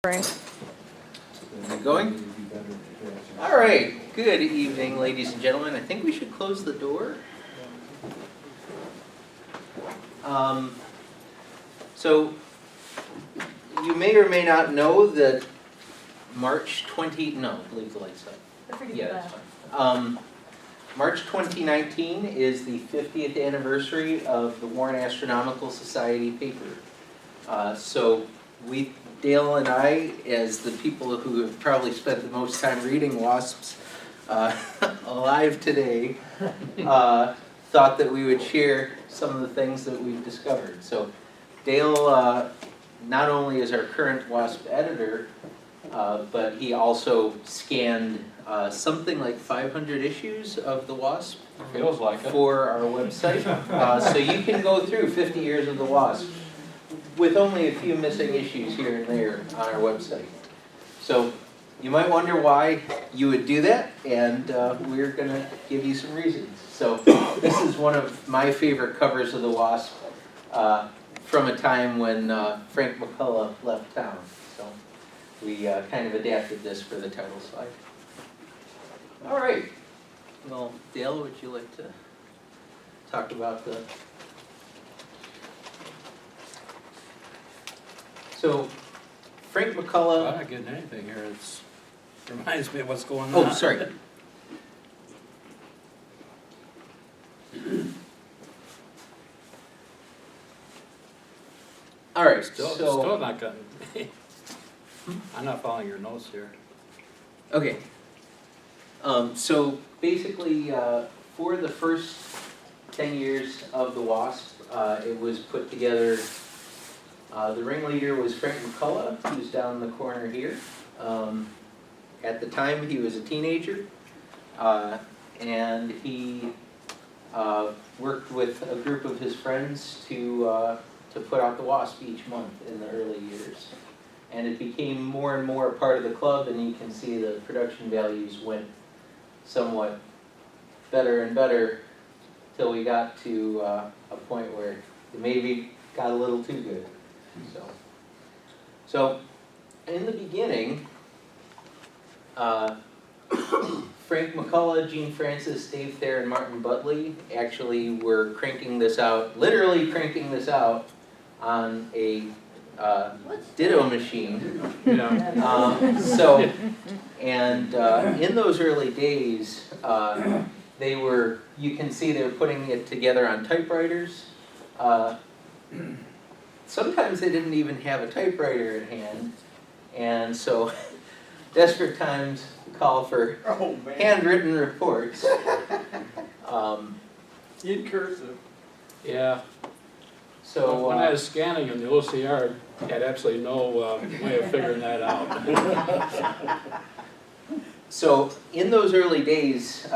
Right. Going? All right, good evening, ladies and gentlemen. I think we should close the door. So, you may or may not know that March 20, no, leave the lights up. Yeah, that's fine. March 2019 is the 50th anniversary of the Warren Astronomical Society Paper. So, Dale and I, as the people who have probably spent the most time reading WASPs alive today, thought that we would share some of the things that we've discovered. So Dale not only is our current WASP editor, but he also scanned something like 500 issues of the WASP. Feels like it. For our website. So you can go through 50 years of the WASP with only a few missing issues here and there on our website. So you might wonder why you would do that, and we're going to give you some reasons. So this is one of my favorite covers of the WASP from a time when Frank McCullough left town. So we kind of adapted this for the title slide. All right. Well, Dale, would you like to talk about the... So, Frank McCullough... I'm not getting anything here. It reminds me of what's going on. Oh, sorry. All right, Still not gotten. I'm not following your notes here. Okay. So basically, for the first 10 years of the WASP, it was put together. The ringleader was Frank McCullough, who's down in the corner here. At the time, he was a teenager, and he worked with a group of his friends to put out the WASP each month in the early years. And it became more and more a part of the club, and you can see the production values went somewhat better and better till we got to a point where it maybe got a little too good. So in the beginning, Frank McCullough, Gene Francis, Dave Thieme, and Martin Butley actually were cranking this out, literally cranking this out on a ditto machine. Yeah. In those early days, you can see they were putting it together on typewriters. Sometimes they didn't even have a typewriter at hand, and so desperate times call for handwritten reports. In cursive. Yeah. So when I was scanning in the OCR, I had absolutely no way of figuring that out. So in those early days,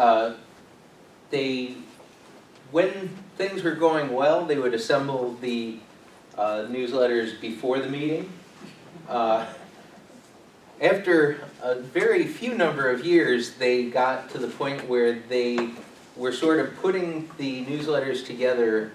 when things were going well, they would assemble the newsletters before the meeting. After a very few number of years, they got to the point where they were sort of putting the newsletters together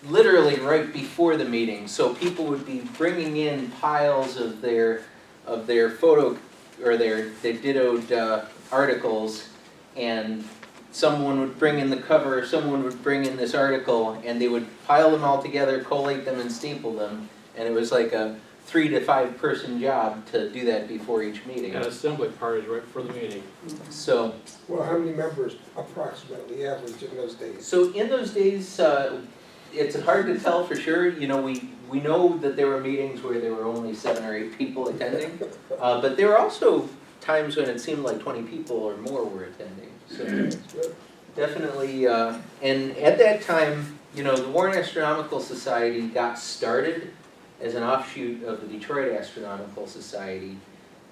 literally right before the meeting. So people would be bringing in piles of their photo or their dittoed articles, and someone would bring in the cover, someone would bring in this article, and they would pile them all together, collate them, and staple them. And it was like a 3 to 5 person job to do that before each meeting. And assembly parties right before the meeting. So, Well, how many members approximately average in those days? so in those days, it's hard to tell for sure. You know, we know that there were meetings where there were only 7 or 8 people attending, but there were also times when it seemed like 20 people or more were attending. So definitely, and at that time, you know, the Warren Astronomical Society got started as an offshoot of the Detroit Astronomical Society.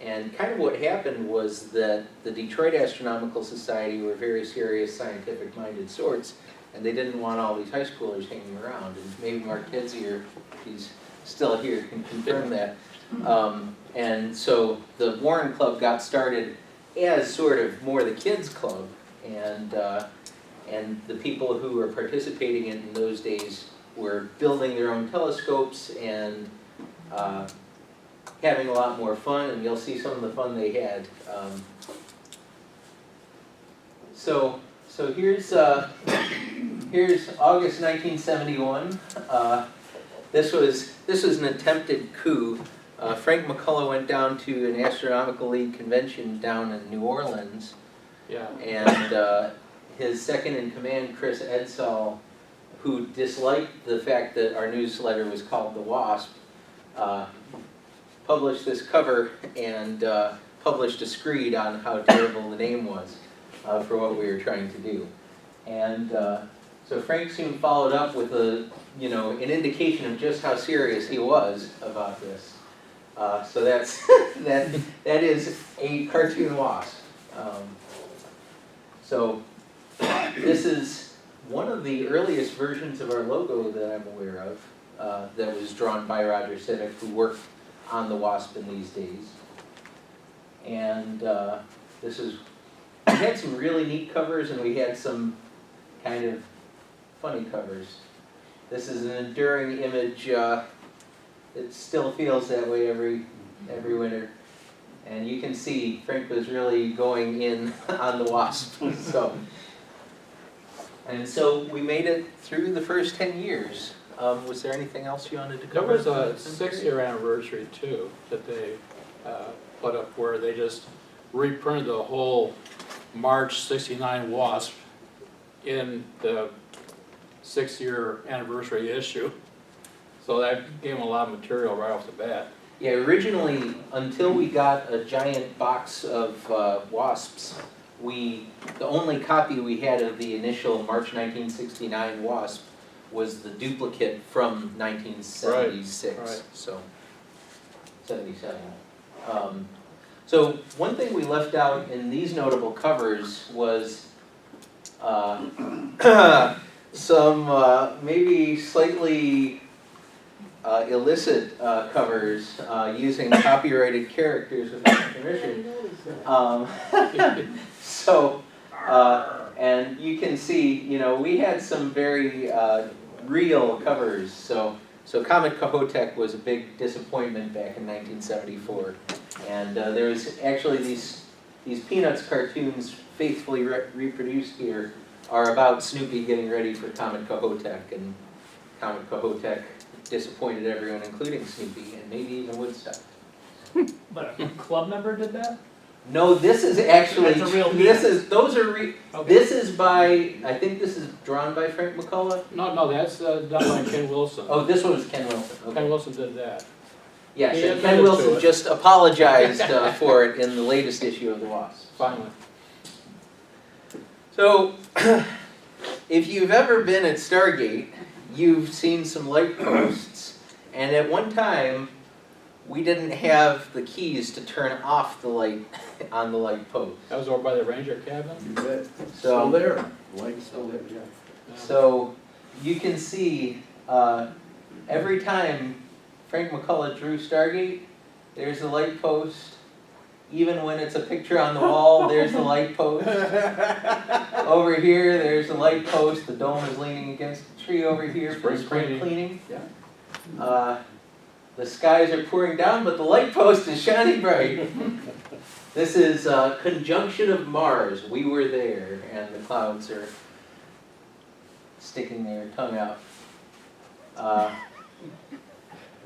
And kind of what happened was that the Detroit Astronomical Society were very serious, scientific-minded sorts, and they didn't want all these high schoolers hanging around. And maybe Mark Kedzier, if he's still here, can confirm that. And so the Warren Club got started as sort of more the kids' club, and the people who were participating in those days were building their own telescopes and having a lot more fun, and you'll see some of the fun they had. So here's August 1971. This was an attempted coup. Frank McCullough went down to an Astronomical League convention down in New Orleans, Yeah. and his second in command, Chris Edsall, who disliked the fact that our newsletter was called the WASP, published this cover and published a screed on how terrible the name was for what we were trying to do. And so Frank soon followed up with an indication of just how serious he was about this. So that's that is a cartoon wasp. So this is one of the earliest versions of our logo that I'm aware of, that was drawn by Roger Civic, who worked on the WASP in these days. And we had some really neat covers, and we had some kind of funny covers. This is an enduring image. It still feels that way every winter. And you can see Frank was really going in on the WASP. So we made it through the first 10 years. Was there anything else you wanted to There cover? was a 6-year anniversary too that they put up where they just reprinted the whole March '69 WASP in the 6-year anniversary issue. So that gave them a lot of material right off the bat. Yeah, originally, until we got a giant box of WASPs, the only copy we had of the initial March 1969 WASP was the duplicate from 1976, Right. so 77. So one thing we left out in these notable covers was some maybe slightly illicit covers using copyrighted characters without permission. And you can see, we had some very real covers. So Comet Kohoutek was a big disappointment back in 1974. And there was actually these Peanuts cartoons faithfully reproduced here are about Snoopy getting ready for Comet Kohoutek, and Comet Kohoutek disappointed everyone, including Snoopy, and maybe even Woodstock. But a club member did that? No, this is actually, That's a real okay. Okay. This is by, I think this is drawn by Frank McCullough. No, that's done by Ken Wilson. Oh, this one was Ken Wilson. Okay. Ken Wilson did that. Yes, He and admitted Ken to Wilson it. just apologized for it in the latest issue of the WASP. Finally. So, if you've ever been at Stargate, you've seen some light posts, and at one time, we didn't have the keys to turn off the light on the light post. That was over by the ranger cabin? You bet. So- Still there. Light's still there, yeah. So you can see every time Frank McCullough drew Stargate, there's the light post. Even when it's a picture on the wall, there's the light post. Over here, there's the light post. The dome is leaning against the tree over here for spring cleaning. Yeah. The skies are pouring down, but the light post is shining bright. This is conjunction of Mars. We were there, and the clouds are sticking their tongue out.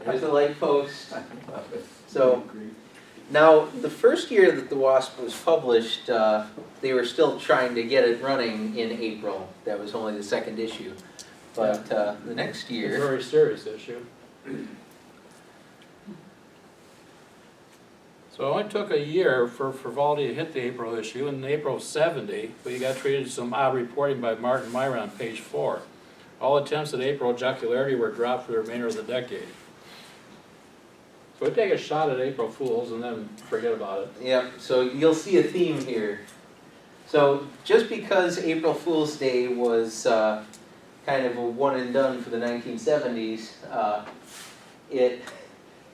There's the light post. So now, the first year that the WASP was published, they were still trying to get it running in April. That was only the second issue. But the next It's a year, very serious issue. So it only took a year for Frivolity to hit the April issue. In April of '70, we got treated some odd reporting by Martin Myra on page 4. All attempts at April jocularity were dropped for the remainder of the decade. So we take a shot at April Fools and then forget about it. yeah, so you'll see a theme here. So just because April Fool's Day was kind of a one and done for the 1970s, it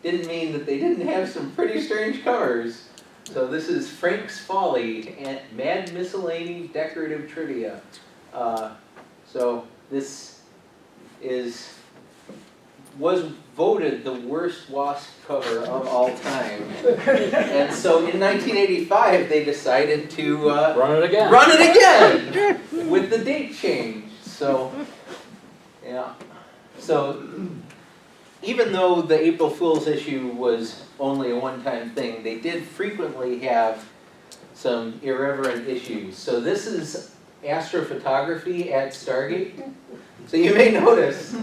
didn't mean that they didn't have some pretty strange covers. So this is Frank's Folly and Mad Miscellany Decorative Trivia. So this was voted the worst WASP cover of all time. And so in 1985, they decided to Run it again. run it again with the date change. So, yeah. So even though the April Fool's issue was only a one-time thing, they did frequently have some irreverent issues. So this is astrophotography at Stargate. So you may notice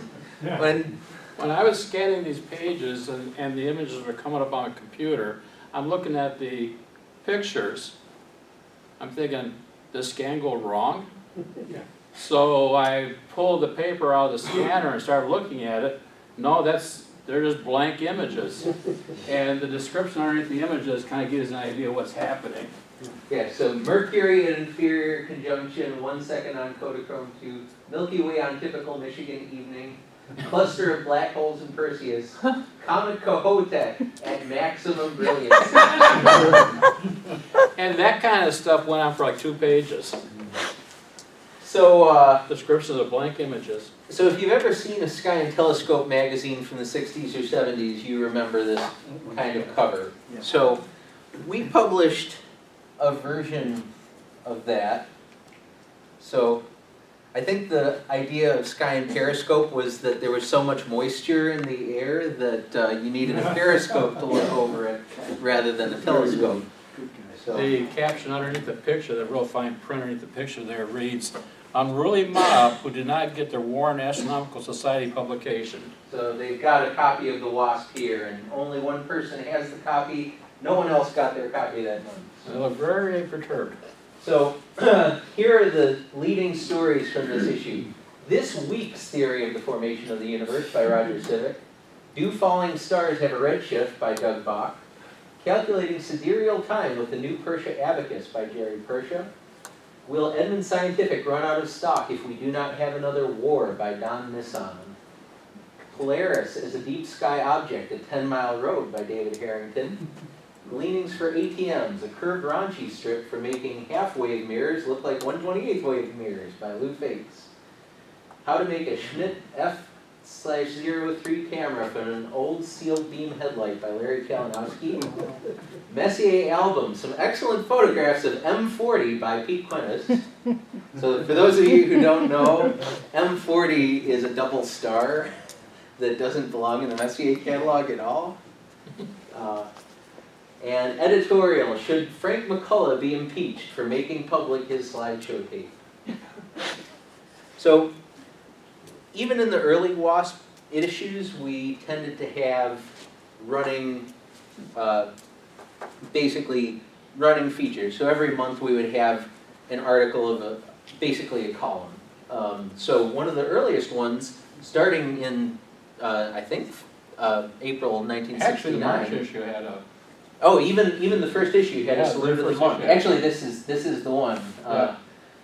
When I was scanning these pages and the images were coming up on a computer, I'm looking at the pictures. I'm thinking, does scan go wrong? So I pulled the paper out of the scanner and started looking at it. No, they're just blank images. And the description underneath the images kind of gives an idea of what's happening. Yeah, so Mercury in inferior conjunction, 1 second on Kodachrome 2, Milky Way on typical Michigan evening, cluster of black holes in Perseus, comet Kohoutek at maximum brilliance. And that kind of stuff went on for like 2 pages. So, Descriptions of blank images. so if you've ever seen a Sky and Telescope magazine from the 60s or 70s, you remember this kind of cover. So we published a version of that. So I think the idea of Sky and Periscope was that there was so much moisture in the air that you needed a periscope to look over it rather than a telescope. So, The caption underneath the picture, the real fine print underneath the picture there reads, "Unruly mob who did not get their Warren Astronomical Society publication." so they've got a copy of the WASP here, and only one person has the copy. No one else got their copy that month. They look very perturbed. So here are the leading stories from this issue. This week's theory of the formation of the universe by Roger Civic. Do falling stars have a redshift by Doug Bach. Calculating sidereal time with the new Persia abacus by Jerry Persia. Will Edmund Scientific run out of stock if we do not have another war by Don Nissan. Polaris is a deep sky object, a 10-mile road by David Harrington. Gleanings for ATMs, a curved raunchy strip for making half-wave mirrors look like 1/28th wave mirrors by Lou Fates. How to make a Schmidt F/03 camera from an old sealed beam headlight by Larry Kalinowski. Messier album, some excellent photographs of M40 by Pete Quintus. So for those of you who don't know, M40 is a double star that doesn't belong in the Messier catalog at all. And editorial, should Frank McCullough be impeached for making public his slideshow tape? So, even in the early WASP issues, we tended to have running, basically running features. So every month we would have an article of basically a column. So one of the earliest ones, starting in, I think, April 1969. Actually, the March issue had a... Oh, even the first issue had a Yeah, salute the of the first month. issue. Actually, this is the one. Yeah.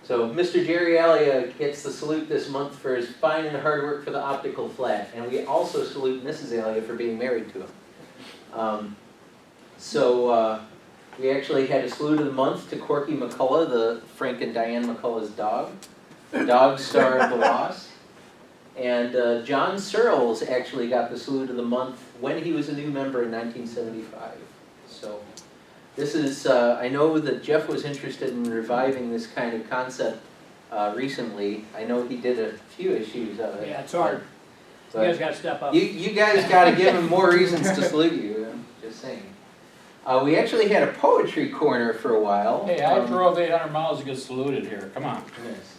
So Mr. Jerry Alia gets the salute this month for his fine and hard work for the optical flat, and we also salute Mrs. Alia for being married to him. We actually had a salute of the month to Corky McCullough, the Frank and Diane McCullough's dog, the dog star of the WASP. And John Searles actually got the salute of the month when he was a new member in 1975. So this is, I know that Jeff was interested in reviving this kind of concept recently. I know he did a few issues of it. Yeah, it's hard. You guys gotta step up. You guys gotta give him more reasons to salute you, I'm just saying. We actually had a poetry corner for a while. Hey, I drove 800 miles to get saluted here, come on. Yes.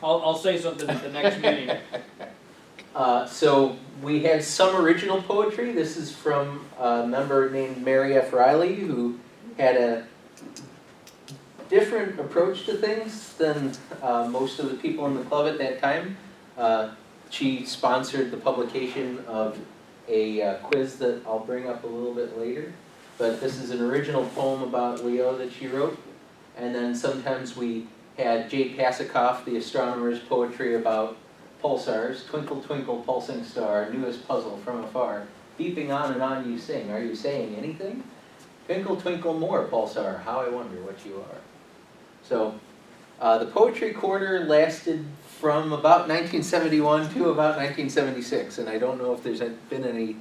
I'll say something at the next meeting. So we had some original poetry. This is from a member named Mary F. Riley, who had a different approach to things than most of the people in the club at that time. She sponsored the publication of a quiz that I'll bring up a little bit later. But this is an original poem about Leo that she wrote. And then sometimes we had Jay Pasikoff, the astronomer's poetry about pulsars. Twinkle, twinkle, pulsing star, newest puzzle from afar. Beeping on and on you sing. Are you saying anything? Twinkle, twinkle more, pulsar. How I wonder what you are. So the poetry corner lasted from about 1971 to about 1976. And I don't know if there's been any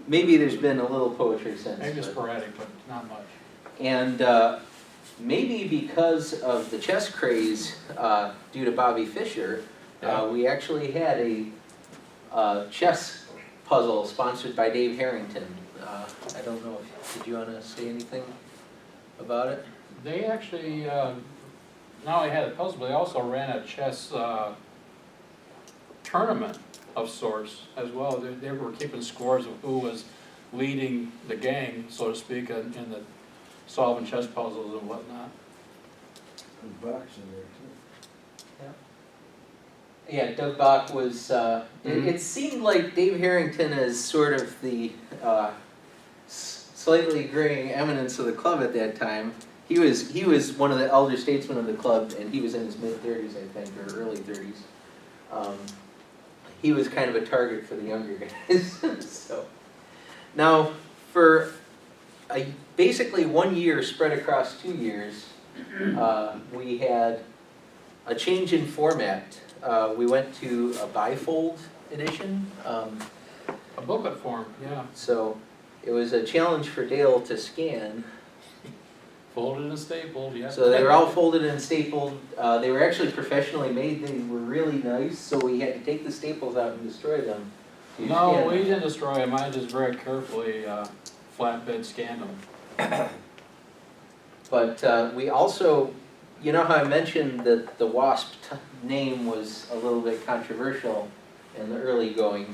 maybe there's been a little poetry since. Maybe but- sporadic, but not much. And maybe because of the chess craze due to Bobby Fischer, Yeah. we actually had a chess puzzle sponsored by Dave Harrington. I don't know, did you want to say anything about it? They actually, not only had a puzzle, but they also ran a chess tournament of sorts as well. They were keeping scores of who was leading the gang, so to speak, in the solving chess puzzles and whatnot. There's boxing there too. Yeah, Doug Bach was, it seemed like Dave Harrington is sort of the slightly graying eminence of the club at that time. He was one of the elder statesmen of the club, and he was in his mid-30s, I think, or early 30s. He was kind of a target for the younger guys. So, now, for basically 1 year spread across 2 years, we had a change in format. We went to a bifold edition. A booklet form, yeah. So it was a challenge for Dale to scan. Folded and stapled, yeah. So they were all folded and stapled. They were actually professionally made. They were really nice, so we had to take the staples out and destroy them. to No, scan we them. didn't destroy them. I just very carefully flatbed scanned them. But we also, you know how I mentioned that the WASP name was a little bit controversial in the early going?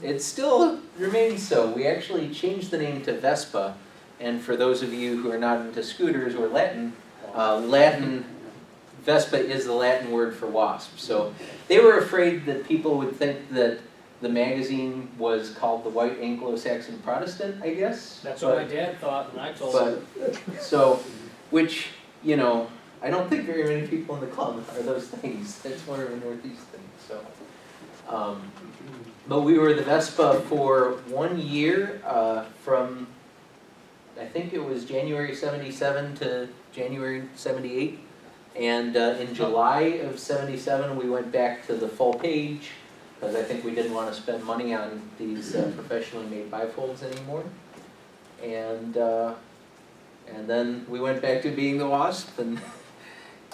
It still remains so. We actually changed the name to Vespa, and for those of you who are not into scooters or Latin, Vespa is the Latin word for WASP. So they were afraid that people would think that the magazine was called the White Anglo-Saxon Protestant, I guess. That's what my dad thought, and I told him. But, so, which, you know, I don't think very many people in the club are those things. That's more of a Northeast thing, so. But we were the Vespa for 1 year, from, I think it was January 77 to January 78. And in July of 77, we went back to the full page, because I think we didn't want to spend money on these professionally made bifolds anymore. And then we went back to being the WASP, and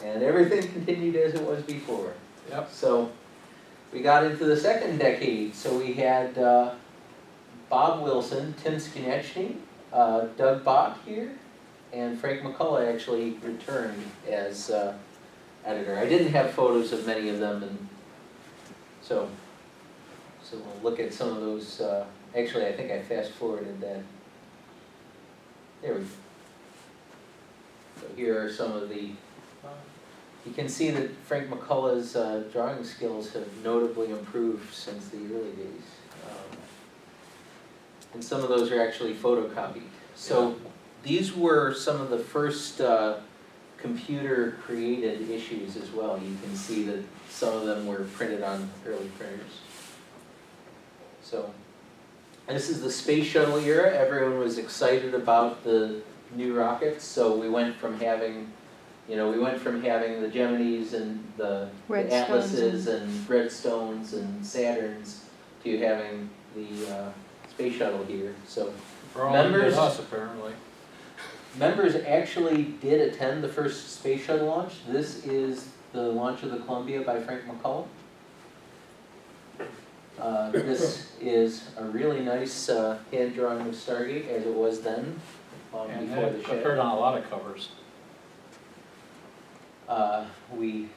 everything continued as it was before. Yep. So we got into the second decade. So we had Bob Wilson, Tim Skonechny, Doug Bach here, and Frank McCullough actually returned as editor. I didn't have photos of many of them, and so we'll look at some of those. Actually, I think I fast forwarded that. There we go. So here are some of the. You can see that Frank McCullough's drawing skills have notably improved since the early days. And some of those are actually photocopied. So these were some of the first computer-created issues as well. You can see that some of them were printed on early printers. So this is the space shuttle era. Everyone was excited about the new rockets, so we went from having the Geminis and the Atlases and Redstones and Saturns to having the space shuttle here. So For all Members- us, apparently. members actually did attend the first space shuttle launch. This is the launch of the Columbia by Frank McCullough. This is a really nice hand drawing of Stargate as it was then, And before the it shed. appeared on a lot of covers. We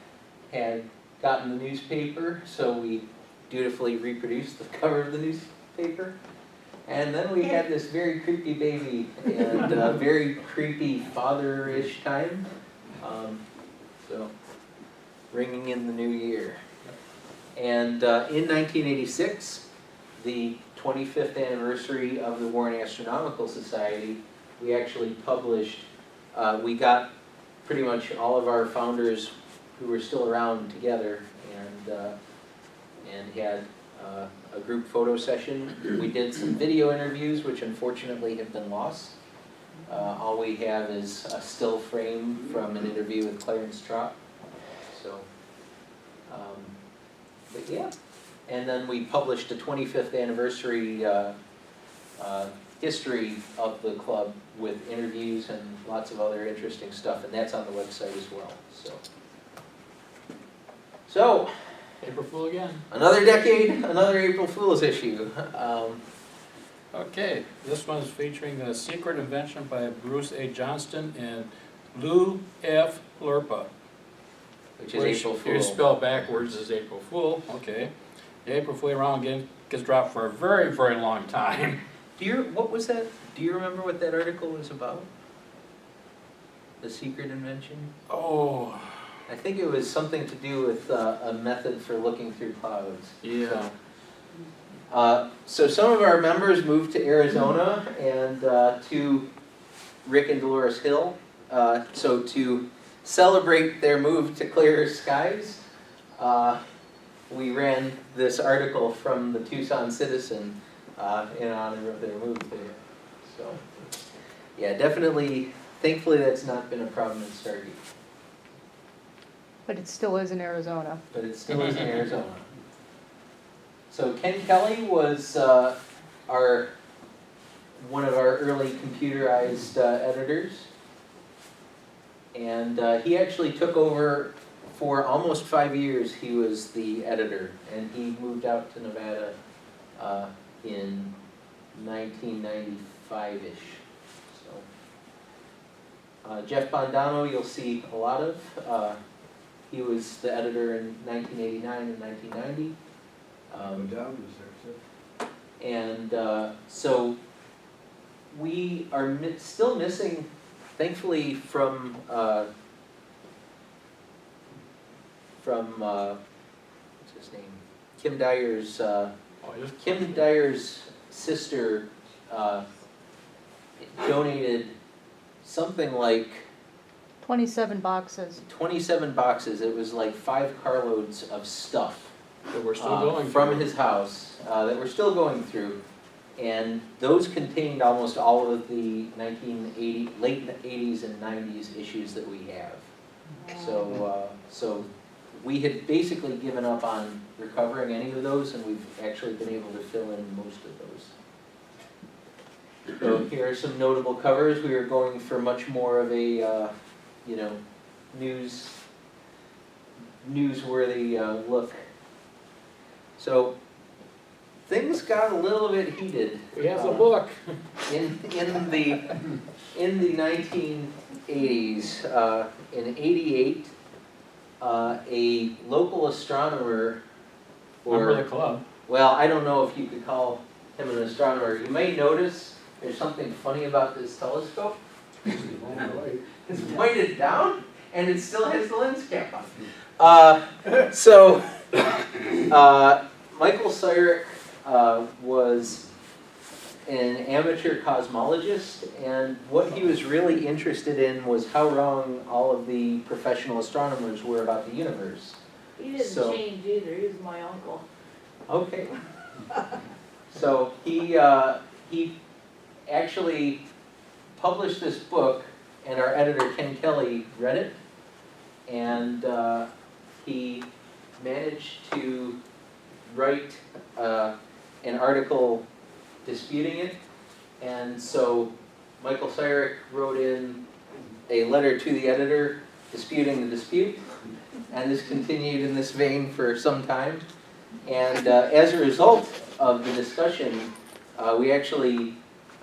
had gotten the newspaper, so we dutifully reproduced the cover of the newspaper. And then we had this very creepy baby and very creepy father-ish time. So, ringing in the new year. And in 1986, the 25th anniversary of the Warren Astronomical Society, we actually published, we got pretty much all of our founders who were still around together and had a group photo session. We did some video interviews, which unfortunately have been lost. All we have is a still frame from an interview with Clarence Trott. So, but yeah. And then we published a 25th anniversary history of the club with interviews and lots of other interesting stuff, and that's on the website as well, So, April Fool again. another decade, another April Fool's issue. Okay, this one's featuring the secret invention by Bruce A. Johnston and Lou F. Lurpa. Which is April Which, here's Fool. spelled backwards as April Fool, okay. The April Fool around again gets dropped for a very, very long time. What was that? Do you remember what that article was about? The secret invention? Oh, I think it was something to do with a method for looking through clouds. yeah. So some of our members moved to Arizona and to Rick and Dolores Hill. So to celebrate their move to clearer skies, we ran this article from the Tucson Citizen in honor of their move there. So, yeah, definitely, thankfully that's not been a problem in Stargate, But it still is in Arizona. but it still is in Arizona. So Ken Kelly was one of our early computerized editors. And he actually took over for almost 5 years. He was the editor, and he moved out to Nevada in 1995-ish. So Jeff Bondano, you'll see a lot of. He was the editor in 1989 and 1990. Down was there too. And so we are still missing, thankfully, from what's his name? Kim Dyer's Kim Dyer's sister donated something like 27 boxes. 27 boxes. It was like 5 carloads of stuff. But we're still going from through. his house that we're still going through, and those contained almost all of the late 80s and 90s issues that we have. So we had basically given up on recovering any of those, and we've actually been able to fill in most of those. So here are some notable covers. We are going for much more of a newsworthy look. So things got a little bit heated. We have the book. In the 1980s, in '88, a local astronomer, Member of the club. well, I don't know if you could call him an astronomer. You may notice there's something funny about this telescope. It's pointed down, and it still has the lens cap on. Michael Cyrick was an amateur cosmologist, and what he was really interested in was how wrong all of the professional astronomers were about the universe. He didn't So- change either, he was my uncle. Okay. So he actually published this book, and our editor Ken Kelly read it, and he managed to write an article disputing it. And so Michael Cyrick wrote in a letter to the editor disputing the dispute, and this continued in this vein for some time. And as a result of the discussion, we actually,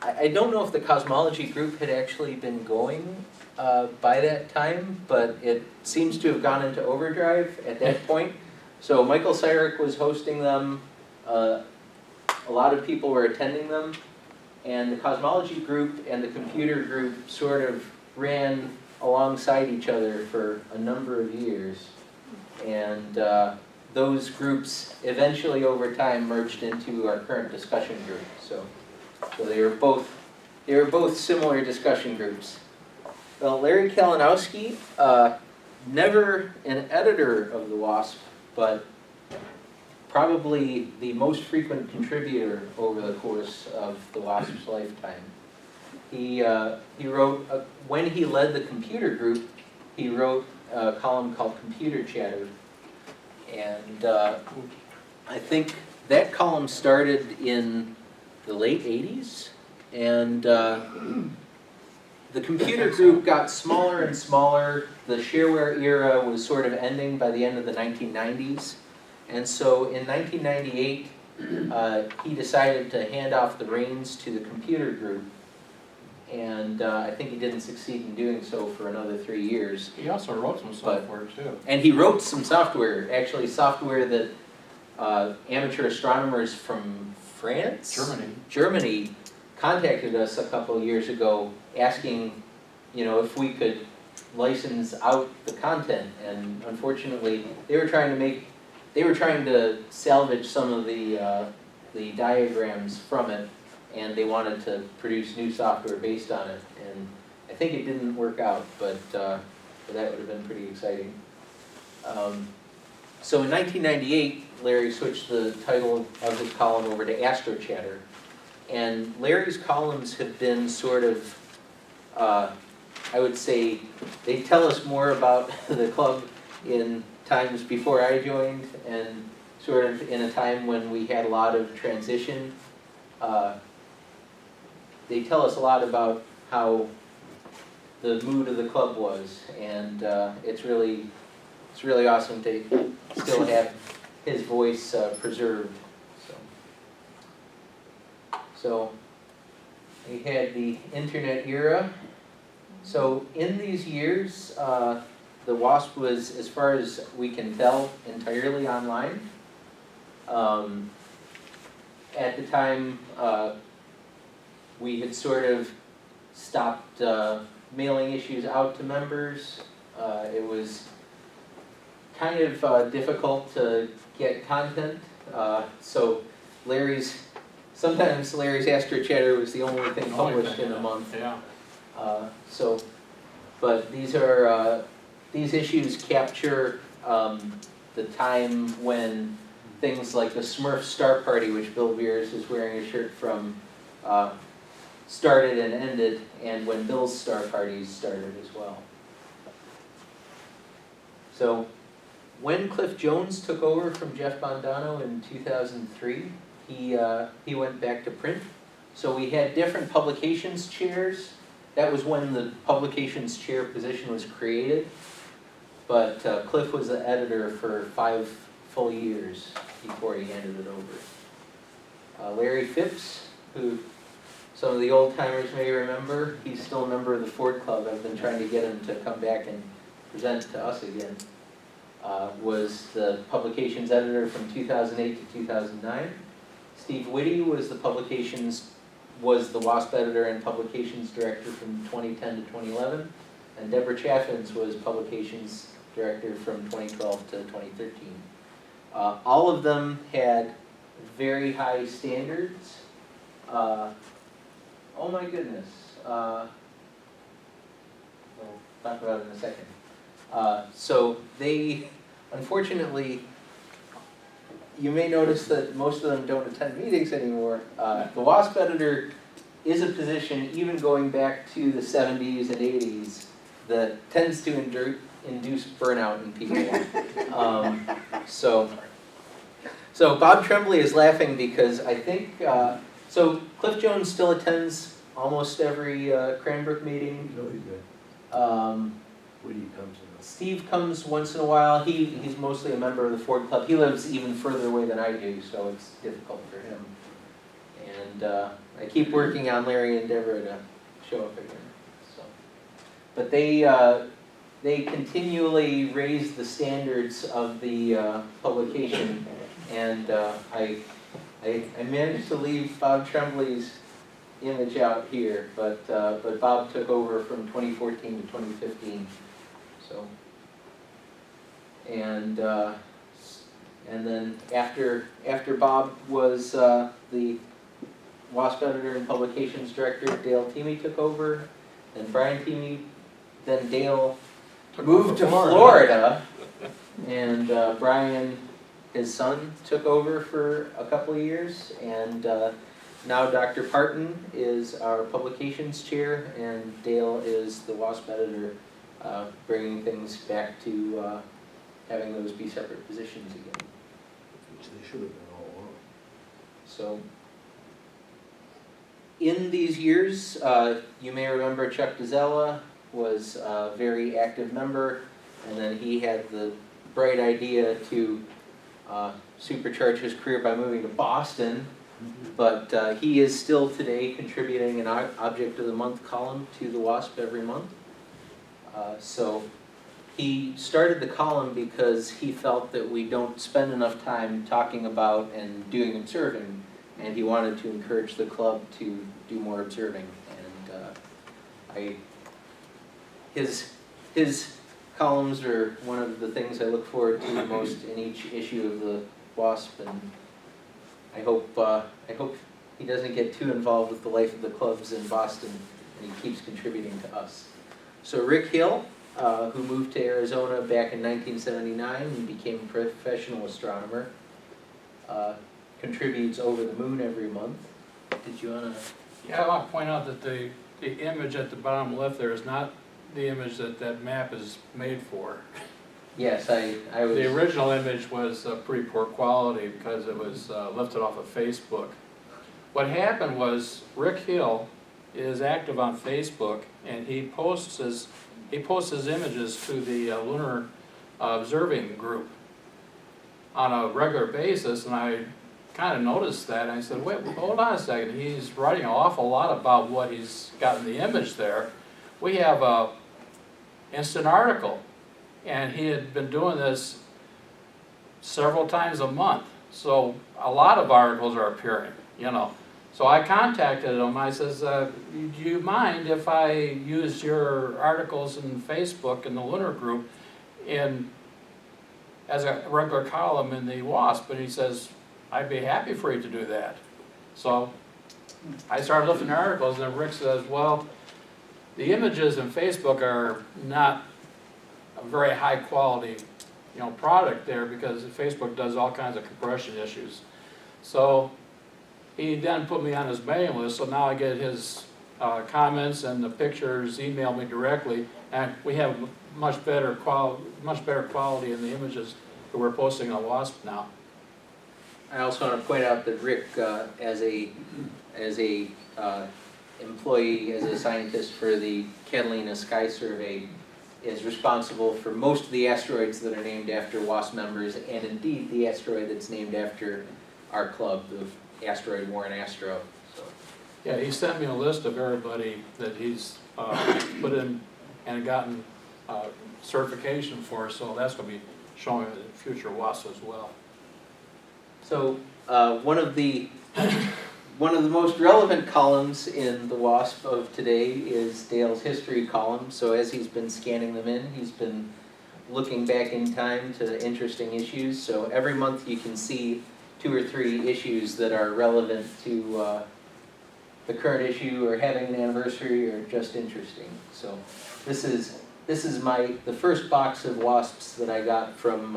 I don't know if the cosmology group had actually been going by that time, but it seems to have gone into overdrive at that point. So Michael Cyrick was hosting them, a lot of people were attending them, and the cosmology group and the computer group sort of ran alongside each other for a number of years. And those groups eventually over time merged into our current discussion group. So they were both similar discussion groups. Well, Larry Kalinowski, never an editor of the WASP, but probably the most frequent contributor over the course of the WASP's lifetime. He wrote, when he led the computer group, he wrote a column called Computer Chatter. And I think that column started in the late 80s, and the computer group got smaller and smaller. The shareware era was sort of ending by the end of the 1990s, and so in 1998 he decided to hand off the reins to the computer group, and I think he didn't succeed in doing so for another 3 years. He also wrote some software too. And he wrote some software, actually software that amateur astronomers from France? Germany contacted us a couple of years ago asking, if we could license out the content, and unfortunately they were trying to salvage some of the diagrams from it, and they wanted to produce new software based on it, and I think it didn't work out, but that would have been pretty exciting. So in 1998, Larry switched the title of his column over to Astro Chatter, and Larry's columns have been sort of, I would say, they tell us more about the club in times before I joined, and sort of in a time when we had a lot of transition. They tell us a lot about how the mood of the club was, and it's really awesome to still have his voice preserved. So we had the internet era. So in these years, the WASP was, as far as we can tell, entirely online. At the time, we had sort of stopped mailing issues out to members. It was kind of difficult to get content. So sometimes Larry's Astro Chatter was the only thing published in a month. Yeah. But these issues capture the time when things like the Smurf Star Party, which Bill Veers is wearing a shirt from, started and ended, and when Bill's Star Parties started as well. So when Cliff Jones took over from Jeff Bondano in 2003, he went back to print. So we had different publications chairs. That was when the publications chair position was created. But Cliff was the editor for 5 full years before he handed it over. Larry Phipps, who some of the old timers may remember, he's still a member of the Ford Club. I've been trying to get him to come back and present to us again. Was the publications editor from 2008 to 2009. Steve Whitty was the WASP editor and publications director from 2010 to 2011. And Deborah Chaffins was publications director from 2012 to 2013. All of them had very high standards. Oh my goodness. We'll talk about it in a second. So they, unfortunately, you may notice that most of them don't attend meetings anymore. The WASP editor is a position, even going back to the 70s and 80s, that tends to induce burnout in people. So Bob Tremblay is laughing because I think, so Cliff Jones still attends almost every Cranbrook meeting. No, he's good. When he comes in. Steve comes once in a while. He's mostly a member of the Ford Club. He lives even further away than I do, so it's difficult for him. And I keep working on Larry and Deborah to show up again. So, but they continually raise the standards of the publication, and I managed to leave Bob Tremblay's image out here, but Bob took over from 2014 to 2015. So, and then after Bob was the WASP editor and publications director, Dale Thieme took over, and Brian Thieme, then Dale moved to Florida, and Brian, his son, took over for a couple of years, and now Dr. Parton is our publications chair, and Dale is the WASP editor, bringing things back to having those be separate positions again. Which they should have been all along. So, in these years, you may remember Chuck DeZella was a very active member, and then he had the bright idea to supercharge his career by moving to Boston. But he is still today contributing an Object of the Month column to the WASP every month. So he started the column because he felt that we don't spend enough time talking about and doing observing, and he wanted to encourage the club to do more observing. And his columns are one of the things I look forward to the most in each issue of the WASP, and I hope he doesn't get too involved with the life of the clubs in Boston, and he keeps contributing to us. So Rick Hill, who moved to Arizona back in 1979 and became a professional astronomer, contributes Over the Moon every month. Did you want to? Yeah, I want to point out that the image at the bottom left there is not the image that that map is made for. Yes, I was. The original image was pretty poor quality because it was lifted off of Facebook. What happened was Rick Hill is active on Facebook, and he posts his images to the lunar observing group on a regular basis, and I kind of noticed that, and I said, wait, hold on a second, he's writing an awful lot about what he's got in the image there. We have a instant article, and he had been doing this several times a month, so a lot of articles are appearing, you know. So I contacted him. I says, do you mind if I use your articles in Facebook in the lunar group as a regular column in the WASP? And he says, I'd be happy for you to do that. So I started looking at articles, and Rick says, well, the images in Facebook are not a very high quality, you know, product there, because Facebook does all kinds of compression issues. So he then put me on his mailing list, so now I get his comments and the pictures emailed me directly, and we have much better quality in the images that we're posting on WASP now. I also want to point out that Rick, as a employee, as a scientist for the Catalina Sky Survey, is responsible for most of the asteroids that are named after WASP members, and indeed the asteroid that's named after our club, the asteroid Warren Astro. So. Yeah, he sent me a list of everybody that he's put in and gotten certification for, so that's going to be showing in future WASP as well. So one of the most relevant columns in the WASP of today is Dale's history column. So as he's been scanning them in, he's been looking back in time to interesting issues. So every month you can see 2 or 3 issues that are relevant to the current issue, or having an anniversary, or just interesting. So this is the first box of WASPs that I got from.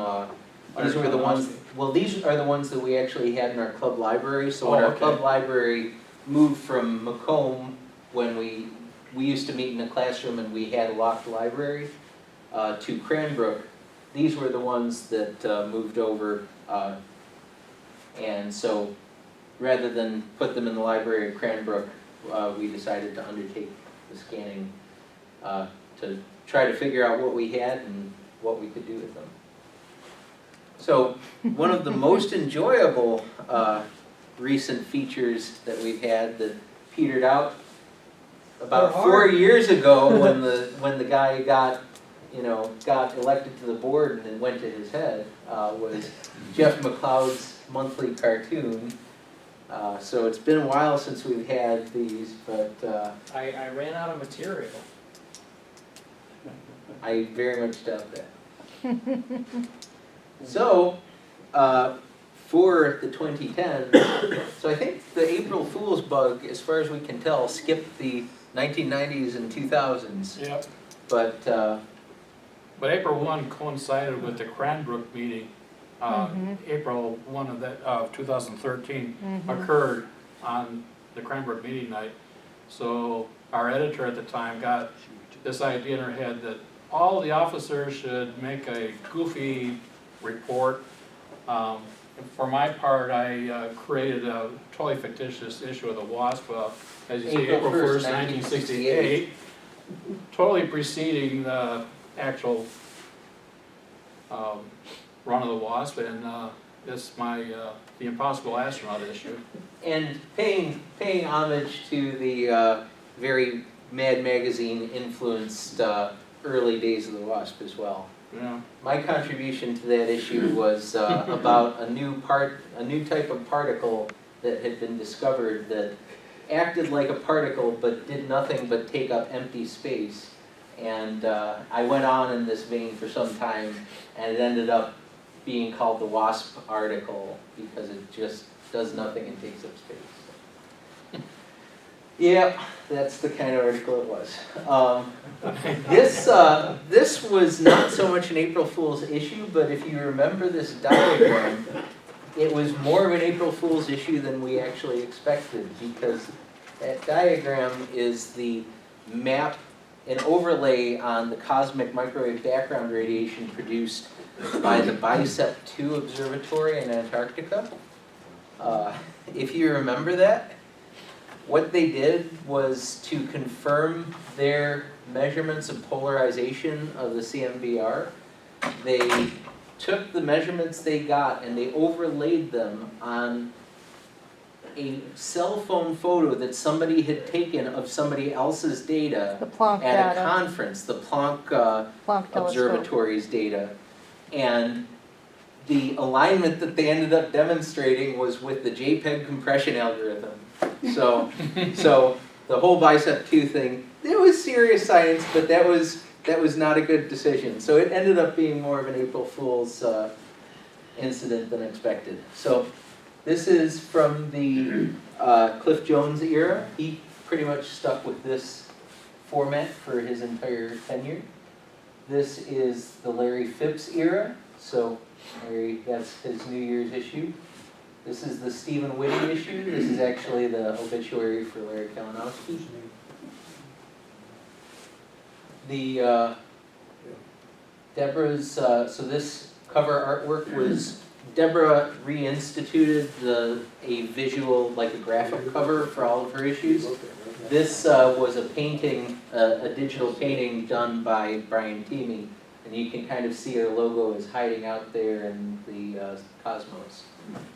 These were the ones. Well, these are the ones that we actually had in our club library. So when our club library moved from Macomb, when we used to meet in a classroom and we had a locked library, to Cranbrook, these were the ones that moved over. And so rather than put them in the library at Cranbrook, we decided to undertake the scanning to try to figure out what we had and what we could do with them. So one of the most enjoyable recent features that we've had that petered out about 4 years ago when the guy got elected to the board and it went to his head was Jeff McLeod's monthly cartoon. So it's been a while since we've had these, but I ran out of material. I very much doubt that. So, for the 2010s, so I think the April Fool's bug, as far as we can tell, skipped the 1990s and 2000s. Yep. But April 1 coincided with the Cranbrook meeting. April 1 of 2013 occurred on the Cranbrook meeting night. So our editor at the time got this idea in her head that all the officers should make a goofy report for my part, I created a totally fictitious issue of the WASP, as you see, April April 1st, 1st, 1968, totally preceding the actual run of the WASP, and it's my the Impossible Astronaut issue. And paying homage to the very Mad Magazine influenced early days of the WASP as well. Yeah. My contribution to that issue was about a new type of particle that had been discovered that acted like a particle but did nothing but take up empty space. And I went on in this vein for some time, and it ended up being called the WASP article because it just does nothing and takes up space. Yeah, that's the kind of article it was. This was not so much an April Fool's issue, but if you remember this diagram, it was more of an April Fool's issue than we actually expected, because that diagram is the map, an overlay on the cosmic microwave background radiation produced by the Bicep 2 Observatory in Antarctica. If you remember that, what they did was to confirm their measurements of polarization of the CMBR. They took the measurements they got and they overlaid them on a cell phone photo that somebody had taken of somebody else's data The Planck at a data, conference, the Planck Planck telescope. Observatory's data. And the alignment that they ended up demonstrating was with the JPEG compression algorithm. So the whole Bicep 2 thing, it was serious science, but that was not a good decision. So it ended up being more of an April Fool's incident than expected. So this is from the Cliff Jones era. He pretty much stuck with this format for his entire tenure. This is the Larry Phipps era. So Larry, that's his New Year's issue. This is the Stephen Whitty issue. This is actually the obituary for Larry Kalinowski. The Deborah's, so this cover artwork was, Deborah reinstituted a visual, like a graphic cover for all of her issues. This was a painting, a digital painting done by Brian Thieme, and you can kind of see her logo is hiding out there in the cosmos.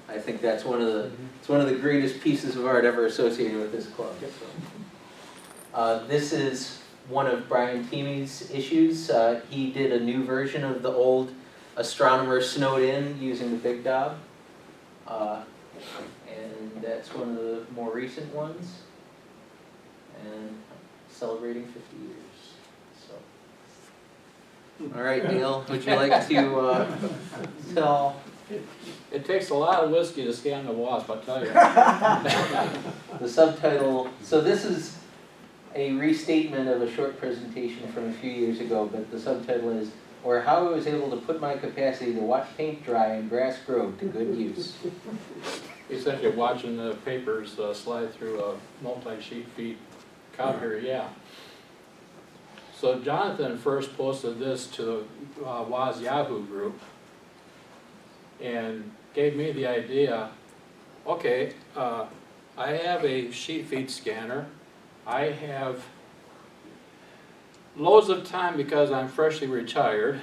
I think that's it's one of the greatest pieces of art ever associated with this club. So. This is one of Brian Thieme's issues. He did a new version of the old Astronomer Snowed In using the Big Dob. And that's one of the more recent ones. And celebrating 50 years. So. All right, Dale, would you like to tell? It takes a lot of whiskey to scan the WASP, I'll tell you. The subtitle, so this is a restatement of a short presentation from a few years ago, but the subtitle is, or how I was able to put my capacity to watch paint dry and grass grow to good use. Essentially watching the papers slide through a multi-sheet feed copier, yeah. So Jonathan first posted this to the W.A.S. Yahoo group and gave me the idea, okay, I have a sheet feed scanner. I have loads of time because I'm freshly retired.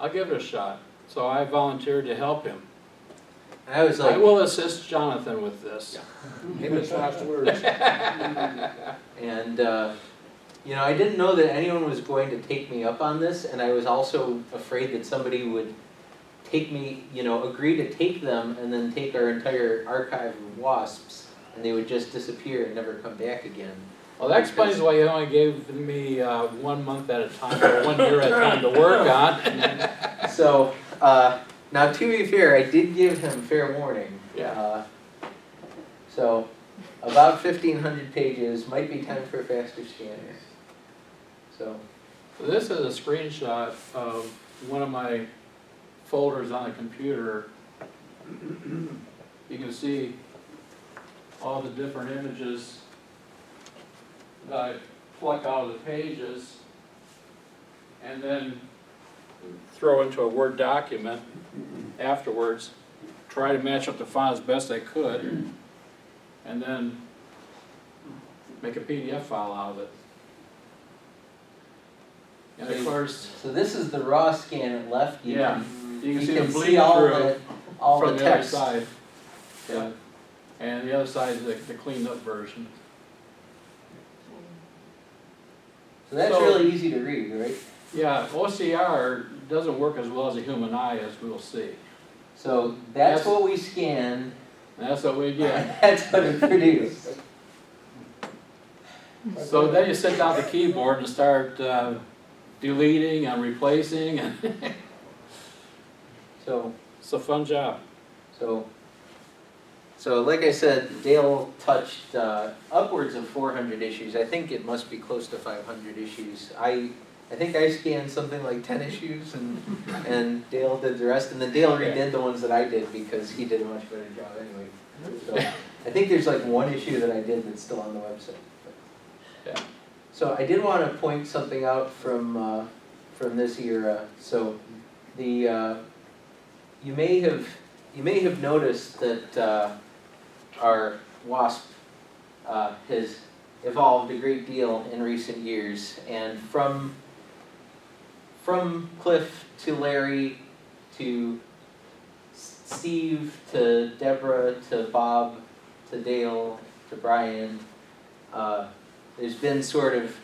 I'll give it a shot. So I volunteered to help him. I was like, I will assist Jonathan with this. Famous last words. and you know, I didn't know that anyone was going to take me up on this, and I was also afraid that somebody would take me, you know, agree to take them and then take our entire archive of WASPs, and they would just disappear and never come back again. Well, that explains why you only gave me 1 month at a time, or 1 year at a time to work on. So, now to be fair, I did give him fair warning. Yeah. So, about 1,500 pages, might be time for a faster scanner. So This is a screenshot of one of my folders on the computer. You can see all the different images that I pluck out of the pages. And then throw into a Word document afterwards, try to match up the font as best I could, and then make a PDF file out of it. And of course, So this is the raw scan at left. yeah, you can see the see bleed all through all from the the other text. side. Yeah, and the other side is the cleaned up version. So that's So- really easy to read, right? Yeah, OCR doesn't work as well as a human eye, as we'll see. So that's Yes. what we scan. And that's what we get. That's what it produced. So then you sit down at the keyboard and start deleting and replacing, and So it's a fun job. So like I said, Dale touched upwards of 400 issues. I think it must be close to 500 issues. I think I scanned something like 10 issues, and Dale did the rest. And then Dale redid the ones that I did because he did a much better job anyway. So I think there's like one issue that I did that's still on the website. Yeah. So I did want to point something out from this era. So the you may have noticed that our WASP has evolved a great deal in recent years, and from Cliff to Larry to Steve to Deborah to Bob to Dale to Brian, there's been sort of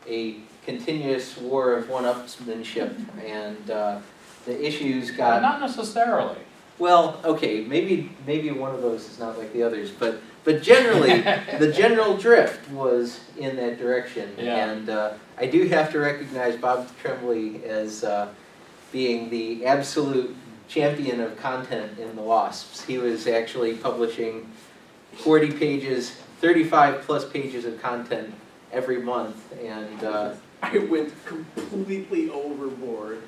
a continuous war of one-upsmanship, and the issues got. Not necessarily. Well, okay, maybe one of those is not like the others, but generally, the general drift was in that direction. Yeah. And I do have to recognize Bob Tremblay as being the absolute champion of content in the WASPs. He was actually publishing 40 pages, 35 plus pages of content every month, and I went completely overboard.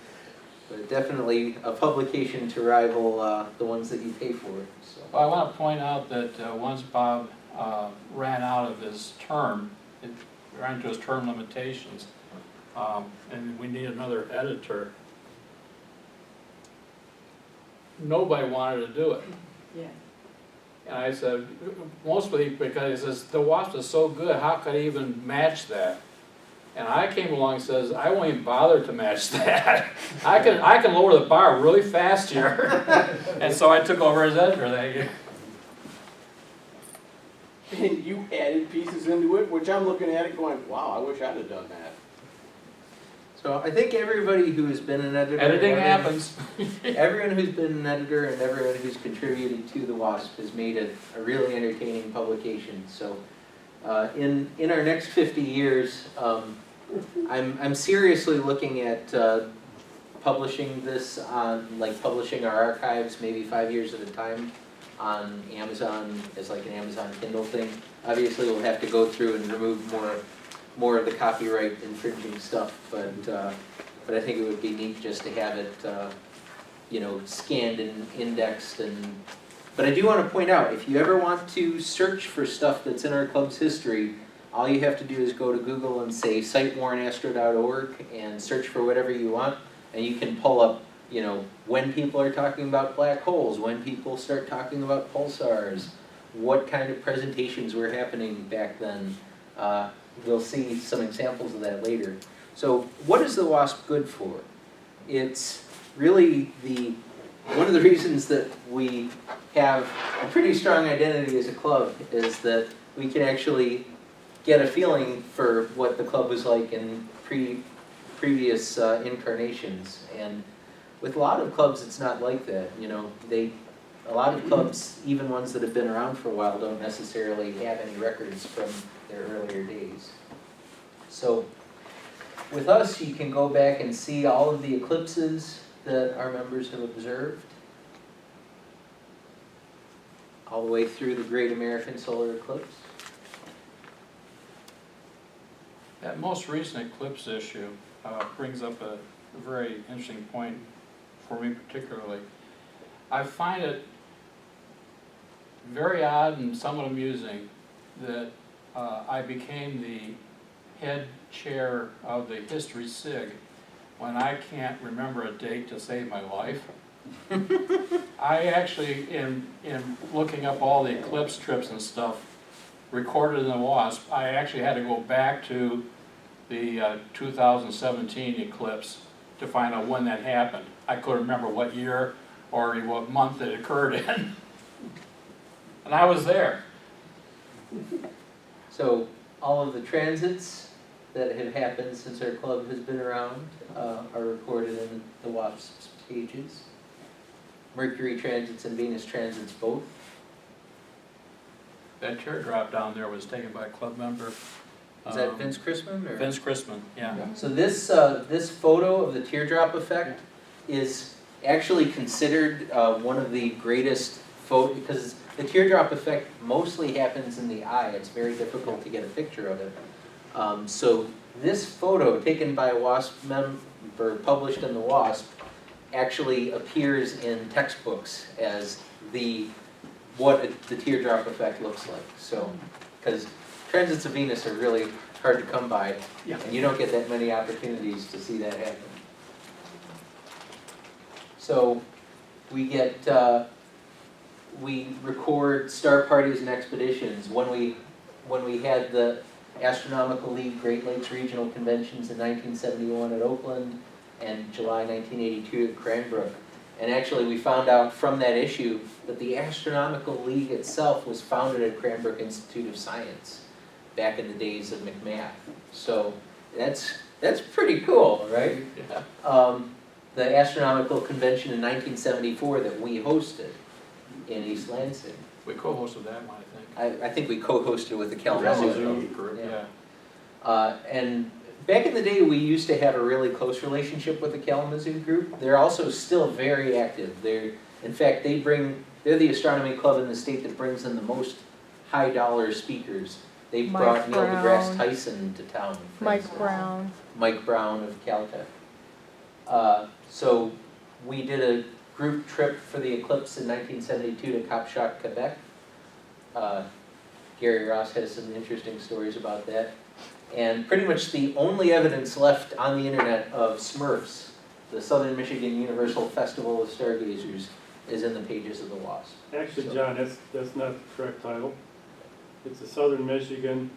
but definitely a publication to rival the ones that you pay for. So. Well, I want to point out that once Bob ran out of his term, it ran into his term limitations, and we need another editor. Nobody wanted to do it. Yeah. And I said, mostly because he says, the WASP is so good, how could I even match that? And I came along and says, I won't even bother to match that. I can lower the bar really fast here. And so I took over as editor that year. And you added pieces into it, which I'm looking at it going, wow, I wish I'd have done that. So I think everybody who has been an editor. Editing happens. Everyone who's been an editor and everyone who's contributed to the WASP has made it a really entertaining publication. So in our next 50 years, I'm seriously looking at publishing this on, like publishing our archives maybe 5 years at a time on Amazon as like an Amazon Kindle thing. Obviously we'll have to go through and remove more of the copyright infringing stuff, but I think it would be neat just to have it scanned and indexed. But I do want to point out, if you ever want to search for stuff that's in our club's history, all you have to do is go to Google and say cite warrenastro.org and search for whatever you want, and you can pull up, when people are talking about black holes, when people start talking about pulsars, what kind of presentations were happening back then. We'll see some examples of that later. So what is the WASP good for? It's really one of the reasons that we have a pretty strong identity as a club is that we can actually get a feeling for what the club was like in previous incarnations. And with a lot of clubs, it's not like that. A lot of clubs, even ones that have been around for a while, don't necessarily have any records from their earlier days. So with us, you can go back and see all of the eclipses that our members have observed, all the way through the Great American Solar Eclipse. That most recent eclipse issue brings up a very interesting point for me particularly. I find it very odd and somewhat amusing that I became the head chair of the History SIG when I can't remember a date to save my life. I actually, in looking up all the eclipse trips and stuff recorded in the WASP, I actually had to go back to the 2017 eclipse to find out when that happened. I couldn't remember what year or what month it occurred in. And I was there. So all of the transits that have happened since our club has been around are recorded in the WASP pages. Mercury transits and Venus transits both. That teardrop down there was taken by a club member. Is that Vince Chrisman? Or? Vince Chrisman, yeah. So this photo of the teardrop effect is actually considered one of the greatest photos, because the teardrop effect mostly happens in the eye. It's very difficult to get a picture of it. So this photo taken by a WASP member, published in the WASP, actually appears in textbooks as what the teardrop effect looks like. So, because transits of Venus are really hard to come by, and you don't get that many opportunities to see that happen. So we record star parties and expeditions. When we had the Astronomical League Great Lakes Regional Conventions in 1971 at Oakland and July 1982 at Cranbrook. And actually we found out from that issue that the Astronomical League itself was founded at Cranbrook Institute of Science back in the days of McMath. So that's pretty cool, right? Yeah. The Astronomical Convention in 1974 that we hosted in East Lansing. We co-hosted that one, I think. I think we co-hosted with the Kalamazoo. Kalamazoo group, Yeah. yeah. And back in the day, we used to have a really close relationship with the Kalamazoo group. They're also still very active. In fact, they're the astronomy club in the state that brings in the most high-dollar speakers. They Mike brought Neil deGrasse Brown. Tyson to town, for Mike instance. Brown. Mike Brown of Caltech. So we did a group trip for the eclipse in 1972 to Kapshak, Quebec. Gary Ross has some interesting stories about that. And pretty much the only evidence left on the internet of Smurfs, the Southern Michigan Universal Festival of Stargazers, is in the pages of the WASP. Actually, John, that's not the correct title. It's the Southern Michigan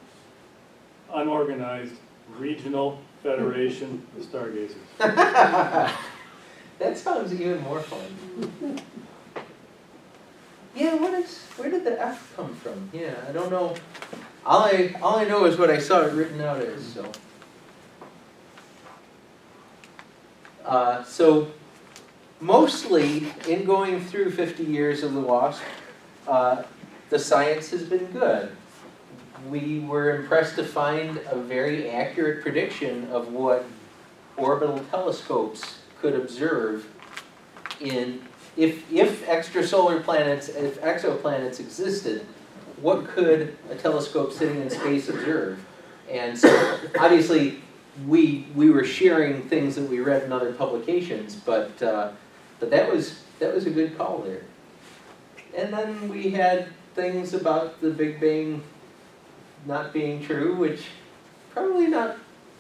Unorganized Regional Federation of Stargazers. That sounds even more fun. Yeah, where did the F come from? Yeah, I don't know. All I know is what I saw it written out as, so. So mostly in going through 50 years of the WASP, the science has been good. We were impressed to find a very accurate prediction of what orbital telescopes could observe if extrasolar planets, if exoplanets existed, what could a telescope sitting in space observe? And so obviously we were sharing things that we read in other publications, but that was a good call there. And then we had things about the Big Bang not being true, which probably not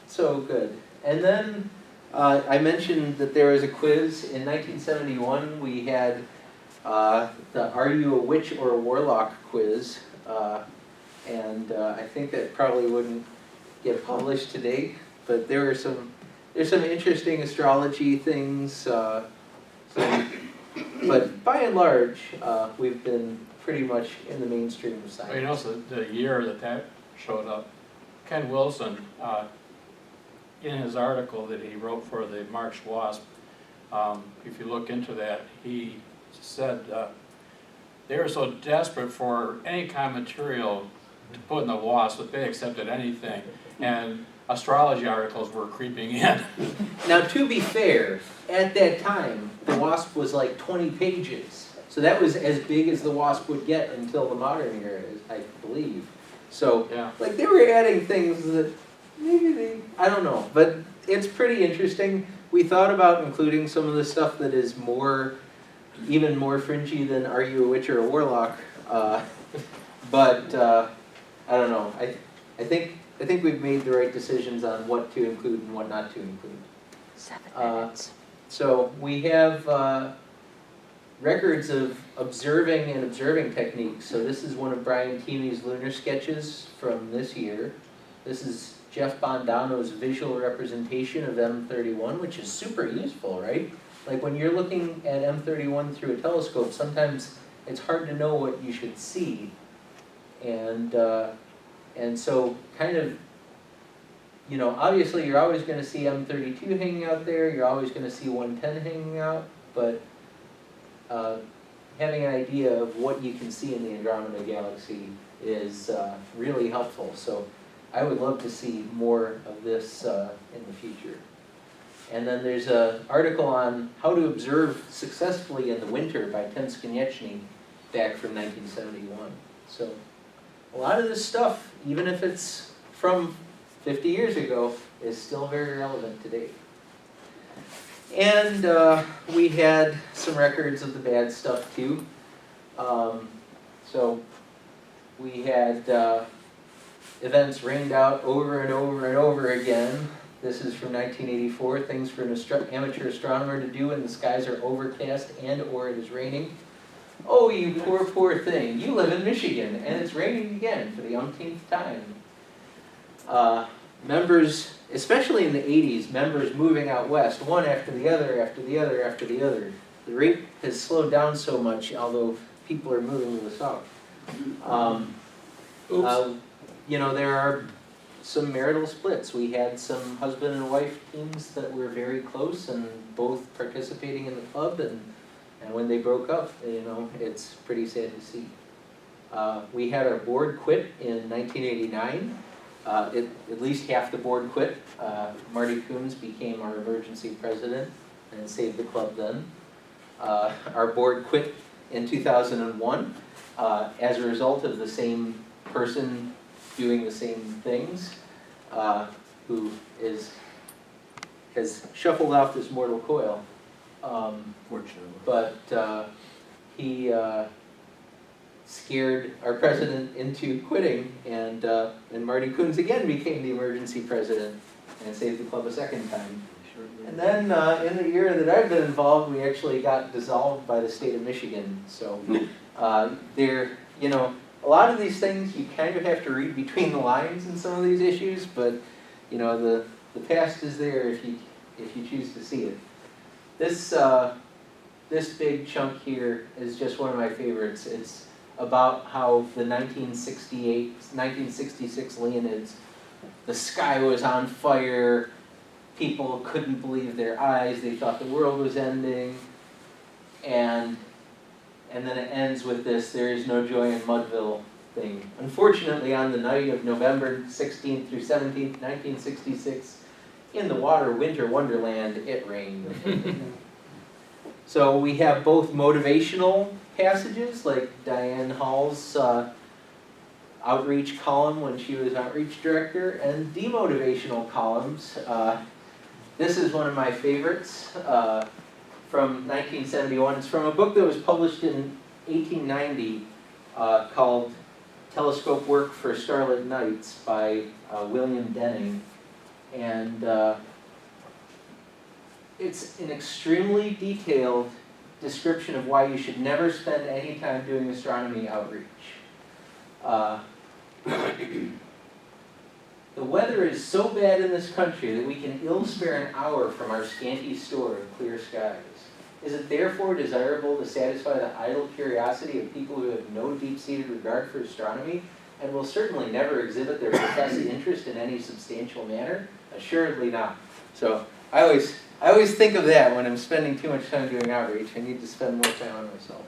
so good. And then I mentioned that there was a quiz. In 1971, we had the Are You a Witch or a Warlock quiz. And I think that probably wouldn't get published today, but there's some interesting astrology things. But by and large, we've been pretty much in the mainstream of science. Well, you know, the year that showed up, Ken Wilson, in his article that he wrote for the March WASP, if you look into that, he said they were so desperate for any kind of material to put in the WASP that they accepted anything, and astrology articles were creeping in. Now, to be fair, at that time, the WASP was like 20 pages. So that was as big as the WASP would get until the modern era, I believe. So, Yeah. like, they were adding things that maybe I don't know, but it's pretty interesting. We thought about including some of the stuff that is even more fringy than Are You a Witch or a Warlock? But I don't know. I think we've made the right decisions on what to include and what not to include. 7 Uh, minutes. So we have records of observing techniques. So this is one of Brian Thieme's lunar sketches from this year. This is Jeff Bondano's visual representation of M31, which is super useful, right? Like when you're looking at M31 through a telescope, sometimes it's hard to know what you should see. And so kind of, you know, obviously you're always going to see M32 hanging out there, you're always going to see 110 hanging out, but having an idea of what you can see in the Andromeda Galaxy is really helpful. So I would love to see more of this in the future. And then there's an article on how to observe successfully in the winter by Ten Skonieczny back from 1971. So a lot of this stuff, even if it's from 50 years ago, is still very relevant today. And we had some records of the bad stuff too. So we had events rained out over and over and over again. This is from 1984, things for an amateur astronomer to do when the skies are overcast and or it is raining. Oh, you poor, poor thing. You live in Michigan and it's raining again for the umpteenth time. Members, especially in the 80s, members moving out west, one after the other, after the other, after the other. The rate has slowed down so much, although people are moving to the south. You know, there are some marital splits. We had some husband and wife teams that were very close and both participating in the club, and when they broke up, you know, it's pretty sad to see. We had our board quit in 1989. At least half the board quit. Marty Coombs became our emergency president and saved the club then. Our board quit in 2001 as a result of the same person doing the same things, who has shuffled off this mortal coil. Fortunately. But he scared our president into quitting, and Marty Coombs again became the emergency president and saved the club a second time. And then in the year that I've been involved, we actually got dissolved by the state of Michigan. So there, you know, a lot of these things you kind of have to read between the lines in some of these issues, but you know, the past is there if you choose to see it. This big chunk here is just one of my favorites. It's about how the 1966 Leonids, the sky was on fire, people couldn't believe their eyes, they thought the world was ending, and then it ends with this, there is no joy in Mudville thing. Unfortunately, on the night of November 16th through 17th, 1966, in the winter wonderland, it rained. So we have both motivational passages, like Diane Hall's outreach column when she was outreach director, and demotivational columns. This is one of my favorites from 1971. It's from a book that was published in 1890 called Telescope Work for Starlit Nights by William Denning. And it's an extremely detailed description of why you should never spend any time doing astronomy outreach. The weather is so bad in this country that we can ill spare an hour from our scanty store of clear skies. Is it therefore desirable to satisfy the idle curiosity of people who have no deep-seated regard for astronomy and will certainly never exhibit their professed interest in any substantial manner? Assuredly not. So I always think of that when I'm spending too much time doing outreach. I need to spend more time on myself.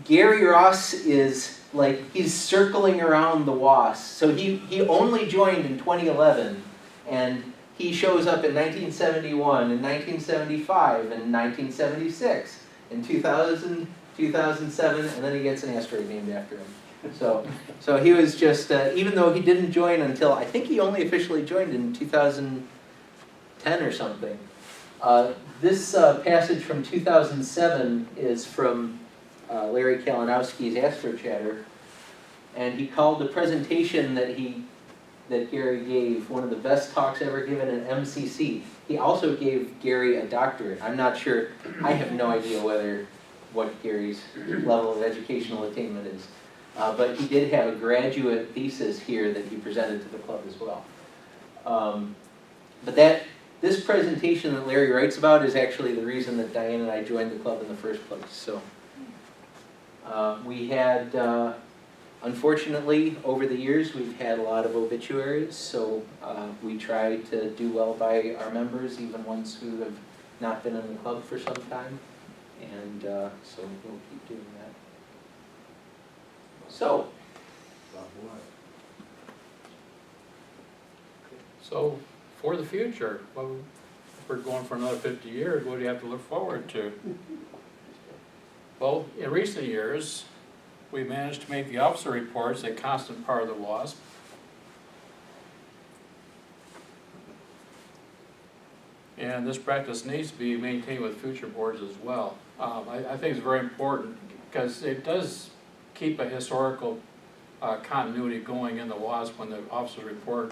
Gary Ross is like, he's circling around the WAS. So he only joined in 2011, and he shows up in 1971, in 1975, and 1976, in 2000, 2007, and then he gets an asteroid named after him. So he was just, even though he didn't join until, I think he only officially joined in 2010 or something. This passage from 2007 is from Larry Kalinowski's Astro Chatter, and he called the presentation that he that Gary gave, one of the best talks ever given at MCC. He also gave Gary a doctorate. I'm not sure, I have no idea what Gary's level of educational attainment is. But he did have a graduate thesis here that he presented to the club as well. But this presentation that Larry writes about is actually the reason that Diane and I joined the club in the first place. So we had, unfortunately, over the years, we've had a lot of obituaries, so we try to do well by our members, even ones who have not been in the club for some time, and so we'll keep doing that. So, So, for the future, well, if we're going for another 50 years, what do you have to look forward to? Well, in recent years, we managed to make the officer reports a constant part of the WASP. And this practice needs to be maintained with future boards as well. I think it's very important because it does keep a historical continuity going in the WASP when the officer report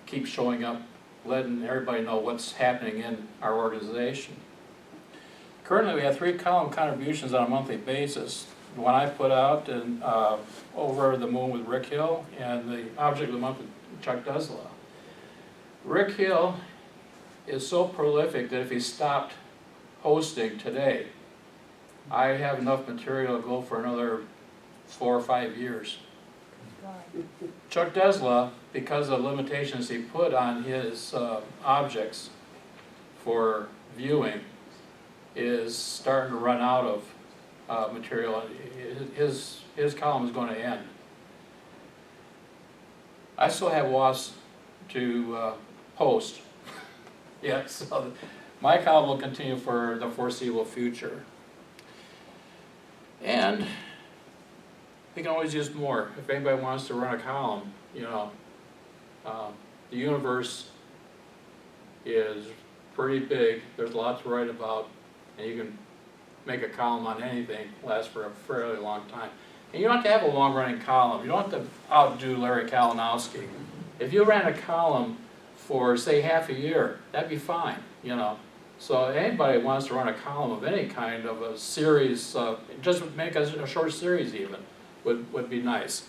keeps showing up, letting everybody know what's happening in our organization. Currently, we have 3 column contributions on a monthly basis. The one I put out and Over the Moon with Rick Hill, and the Object of the Month with Chuck Dusla. Rick Hill is so prolific that if he stopped hosting today, I have enough material to go for another 4 or 5 years. Chuck Dusla, because of limitations he put on his objects for viewing, is starting to run out of material. His column is going to end. I still have WAS to post. Yeah, so my column will continue for the foreseeable future. And we can always use more. If anybody wants to run a column, you know, the universe is pretty big. There's a lot to write about, and you can make a column on anything, last for a fairly long time. And you don't have to have a long-running column. You don't have to outdo Larry Kalinowski. If you ran a column for, say, half a year, that'd be fine, you know. So anybody who wants to run a column of any kind of a series, just make a short series even, would be nice.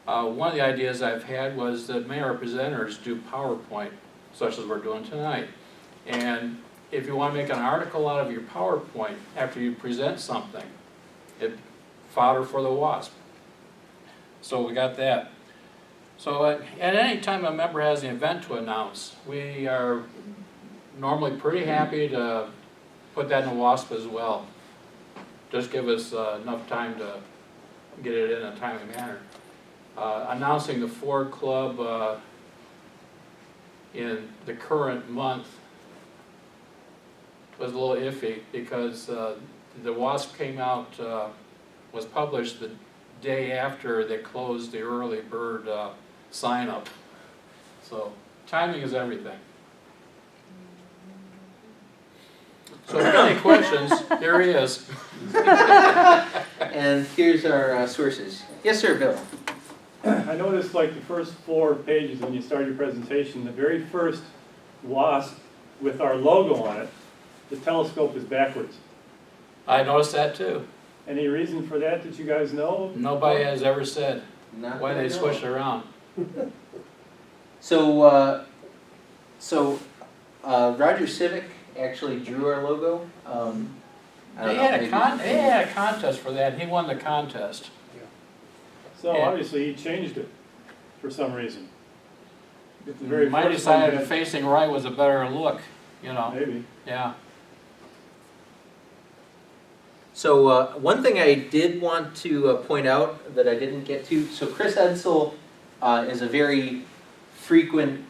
One of the ideas I've had was that many of our presenters do PowerPoint, such as we're doing tonight. And if you want to make an article out of your PowerPoint after you present something, it's fodder for the WASP. So we got that. So at any time a member has an event to announce, we are normally pretty happy to put that in the WASP as well. Just give us enough time to get it in a timely manner. Announcing the Ford Club in the current month was a little iffy because the WASP came out, was published the day after they closed the early bird sign up. So timing is everything. So if you have any questions, here he is. and here's our sources. Yes, sir, Bill. I noticed like the first 4 pages when you start your presentation, the very first WASP with our logo on it, the telescope is backwards. I noticed that too. Any reason for that you guys know? Nobody has ever said Not why that I they know switched of. it around. So, Roger Civic actually drew our logo. I don't They know, had maybe- they had a contest for that, and he won the contest. So Yeah. obviously he changed it for some reason. It's the very Might first one decided that- facing right was a better look, you know. Maybe. Yeah. So one thing I did want to point out that I didn't get to, so Chris Edsel is a very frequent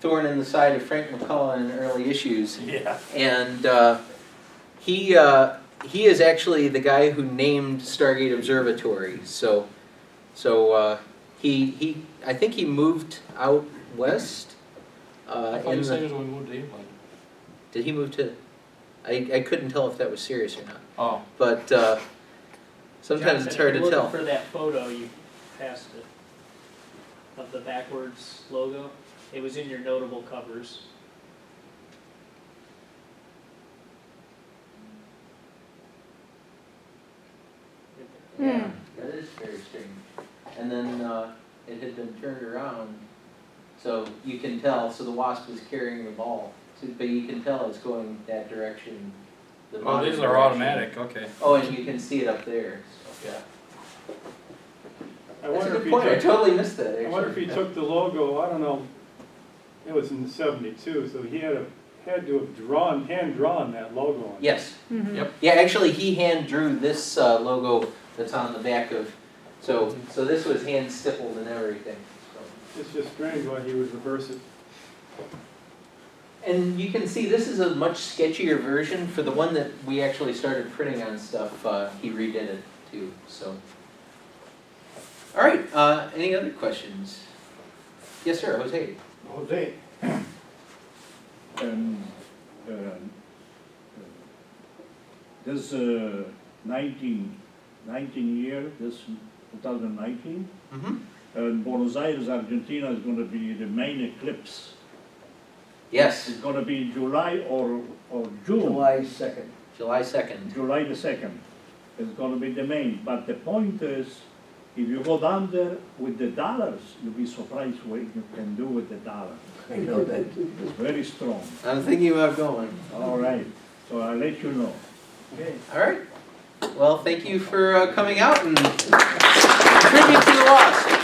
thorn in the side of Frank McCullough in early issues. Yeah. And he is actually the guy who named Stargate Observatory. So he I think he moved out west. I thought you said it was when we moved to England. Did he move to? I couldn't tell if that was serious or not. Oh. But sometimes it's hard to tell. For that photo, you passed it. of the backwards logo. It was in your notable covers. Yeah, that is very strange. And then it had been turned around, so you can tell, so the WASP is carrying the ball. So, but you can tell it's going that direction. The Oh, modern these are direction. automatic, okay. Oh, and you can see it up there, so, yeah. I That's a wonder if good he point, I took, totally missed that, actually. I wonder if he took the logo, I don't know, it was in '72, so he had to have hand drawn that logo on it. Yes, Mhm. Yep. yeah, actually, he hand drew this logo that's on the back of, so this was hand stippled and everything, so. It's just strange why he would reverse it. And you can see this is a much sketchier version. For the one that we actually started printing on stuff, he redid it too, so. All right, any other questions? Yes, sir, Jose. Jose, this 19 year, this 2019, Mm-hmm. in Buenos Aires, Argentina is going to be the main eclipse. Yes, It's going to be July or June. July 2nd. July the 2nd. It's going to be the main. But the point is, if you go down there with the dollars, you'll be surprised what you can do with the dollar. I know that. It's very strong. I'm thinking about going. All right, so I'll let you know. Okay. All right. Well, thank you for coming out and contributing to the WASP.